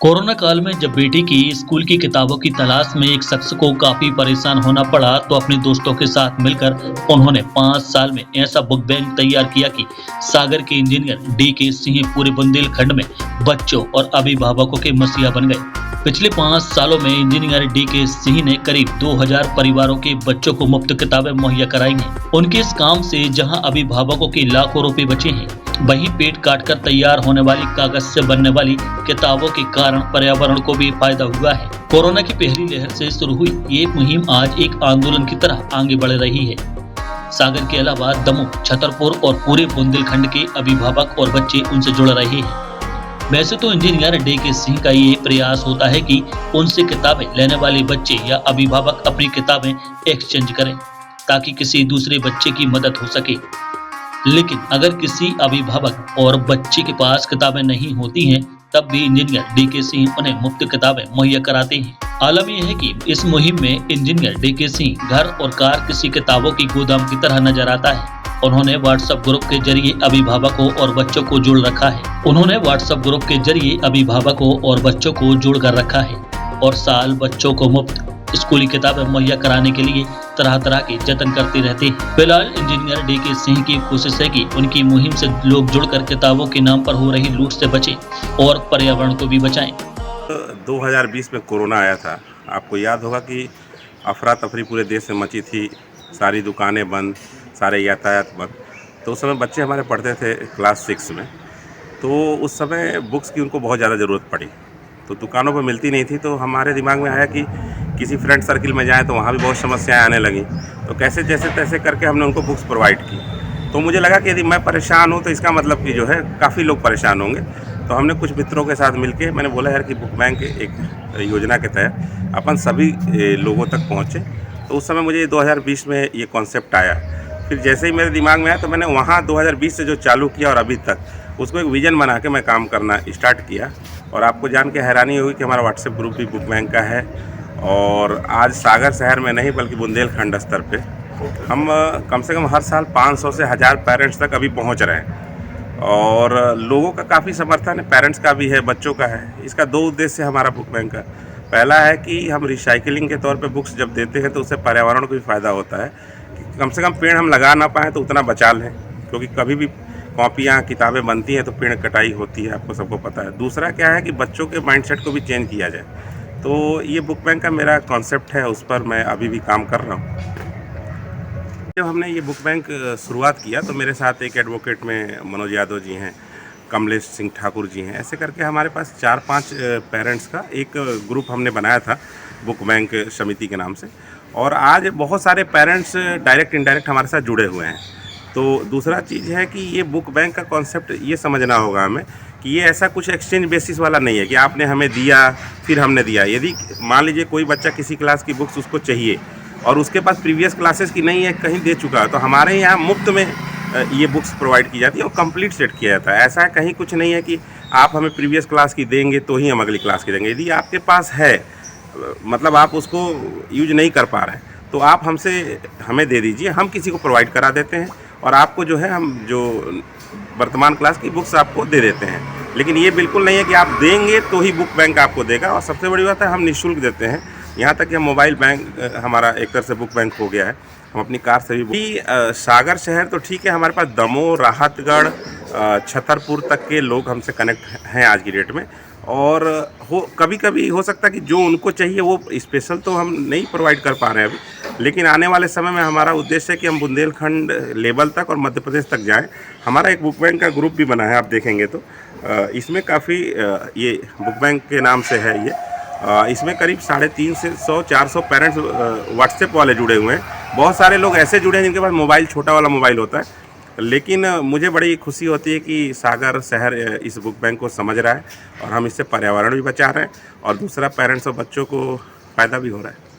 Corona काल में जब बेटी की स्कूल की किताबों की तलाश में एक शख्स को काफी परेशान होना पड़ा तो अपने दोस्तों के साथ मिलकर उन्होंने 5 साल में ऐसा बुक बैंक तैयार किया कि सागर के इंजीनियर डी के सिंह पूरे बुंदेलखंड में बच्चों और अभिभावकों के मसीहा बन गए। पिछले 5 सालों में इंजीनियर डी के सिंह ने करीब 2000 परिवारों के बच्चों को मुफ्त किताबें मुहैया कराई हैं। उनके इस काम से जहां अभिभावकों के लाखों रुपए बचे हैं, वहीं पेट काटकर तैयार होने वाली कागज से बनने वाली किताबों के कारण पर्यावरण को भी फायदा हुआ है। कोरोना की पहली लहर से शुरू हुई ये मुहिम आज एक आंदोलन की तरह आगे बढ़ रही है। सागर के अलावा दमोह, छतरपुर और पूरे बुंदेलखंड के अभिभावक और बच्चे उनसे जुड़ रहे हैं। वैसे तो इंजीनियर डी के सिंह का ये प्रयास होता है कि उनसे किताबें लेने वाले बच्चे या अभिभावक अपनी किताबें एक्सचेंज करें ताकि किसी दूसरे बच्चे की मदद हो सके। लेकिन अगर किसी अभिभावक और बच्चे के पास किताबें नहीं होती हैं, तब भी इंजीनियर डी के सिंह उन्हें मुफ्त किताबें मुहैया कराते हैं। आलम यह है कि इस मुहिम में इंजीनियर डी के सिंह घर और कार किसी किताबों की गोदाम की तरह नजर आता है। उन्होंने व्हाट्सएप ग्रुप के जरिए अभिभावकों और बच्चों को जोड़ रखा है और साल बच्चों को मुफ्त स्कूली किताबें मुहैया कराने के लिए तरह तरह के जतन करते रहते हैं। फिलहाल इंजीनियर डी के सिंह की कोशिश है कि उनकी मुहिम से लोग जुड़कर किताबों के नाम पर हो रही लूट से बचें और पर्यावरण को भी बचाएं। 2020 में कोरोना आया था। आपको याद होगा कि अफरा तफरी पूरे देश में मची थी, सारी दुकानें बंद, सारे यातायात बंद। तो उस समय बच्चे हमारे पढ़ते थे क्लास 6 में, तो उस समय बुक्स की उनको बहुत ज़्यादा ज़रूरत पड़ी। तो दुकानों पर मिलती नहीं थी, तो हमारे दिमाग में आया कि किसी फ्रेंड सर्किल में जाएं तो वहाँ भी बहुत समस्याएं आने लगी। तो कैसे जैसे तैसे करके हमने उनको बुक्स प्रोवाइड की। तो मुझे लगा कि यदि मैं परेशान हूँ तो इसका मतलब कि जो है काफ़ी लोग परेशान होंगे। तो हमने कुछ मित्रों के साथ मिलके मैंने बोला यार कि बुक बैंक एक योजना के तहत अपन सभी लोगों तक पहुँचे। तो उस समय मुझे 2020 में ये कॉन्सेप्ट आया। फिर जैसे ही मेरे दिमाग में आया तो मैंने वहाँ 2020 से जो चालू किया और अभी तक उसको एक विज़न बना के मैं काम करना स्टार्ट किया। और आपको जान के हैरानी होगी कि हमारा व्हाट्सएप ग्रुप भी बुक बैंक का है और आज सागर शहर में नहीं बल्कि बुंदेलखंड स्तर पे हम कम से कम हर साल 500 से 1000 पेरेंट्स तक अभी पहुंच रहे हैं। और लोगों का काफ़ी समर्थन है, पेरेंट्स का भी है, बच्चों का है। इसका 2 उद्देश्य है हमारा बुक बैंक का। पहला है कि हम रिसाइकिलिंग के तौर पे बुक्स जब देते हैं तो उससे पर्यावरण को भी फ़ायदा होता है कि कम से कम पेड़ हम लगा ना पाएँ तो उतना बचा लें, क्योंकि कभी भी कॉपियाँ किताबें बनती हैं तो पेड़ कटाई होती है, आपको सबको पता है। दूसरा क्या है कि बच्चों के माइंडसेट को भी चेंज किया जाए। तो ये बुक बैंक का मेरा कॉन्सेप्ट है, उस पर मैं अभी भी काम कर रहा हूँ। जब हमने ये बुक बैंक शुरुआत किया तो मेरे साथ एक एडवोकेट में मनोज यादव जी हैं, कमलेश सिंह ठाकुर जी हैं, ऐसे करके हमारे पास 4-5 पेरेंट्स का एक ग्रुप हमने बनाया था बुक बैंक समिति के नाम से। और आज बहुत सारे पेरेंट्स डायरेक्ट इनडायरेक्ट हमारे साथ जुड़े हुए हैं। तो दूसरा चीज़ है कि ये बुक बैंक का कॉन्सेप्ट ये समझना होगा हमें कि ये ऐसा कुछ एक्सचेंज बेसिस वाला नहीं है कि आपने हमें दिया फिर हमने दिया। यदि मान लीजिए कोई बच्चा किसी क्लास की बुक्स उसको चाहिए और उसके पास प्रीवियस क्लासेस की नहीं है, कहीं दे चुका है, तो हमारे यहाँ मुफ्त में ये बुक्स प्रोवाइड की जाती है और कंप्लीट सेट किया जाता है। ऐसा कहीं कुछ नहीं है कि आप हमें प्रीवियस क्लास की देंगे तो ही हम अगली क्लास की देंगे। यदि आपके पास है, मतलब आप उसको यूज नहीं कर पा रहे हैं, तो आप हमें दे दीजिए, हम किसी को प्रोवाइड करा देते हैं और आपको जो है हम जो वर्तमान क्लास की बुक्स आपको दे देते हैं। लेकिन ये बिल्कुल नहीं है कि आप देंगे तो ही बुक बैंक आपको देगा। और सबसे बड़ी बात है, हम निःशुल्क देते हैं। यहाँ तक कि हम मोबाइल बैंक हमारा एक तरह से बुक बैंक हो गया है। हम अपनी कार से भी सागर शहर तो ठीक है, हमारे पास दमोह, राहतगढ़, छतरपुर तक के लोग हमसे कनेक्ट हैं आज की डेट में। और कभी कभी हो सकता है कि जो उनको चाहिए वो स्पेशल तो हम नहीं प्रोवाइड कर पा रहे हैं अभी, लेकिन आने वाले समय में हमारा उद्देश्य है कि हम बुंदेलखंड लेवल तक और मध्य प्रदेश तक जाएं। हमारा एक बुक बैंक का ग्रुप भी बना है, आप देखेंगे तो इसमें काफ़ी ये बुक बैंक के नाम से है ये। इसमें करीब 350 से 400 पेरेंट्स व्हाट्सएप वाले जुड़े हुए हैं। बहुत सारे लोग ऐसे जुड़े हैं जिनके पास मोबाइल, छोटा वाला मोबाइल होता है। लेकिन मुझे बड़ी खुशी होती है कि सागर शहर इस बुक बैंक को समझ रहा है और हम इससे पर्यावरण भी बचा रहे हैं और दूसरा पेरेंट्स और बच्चों को फ़ायदा भी हो रहा है।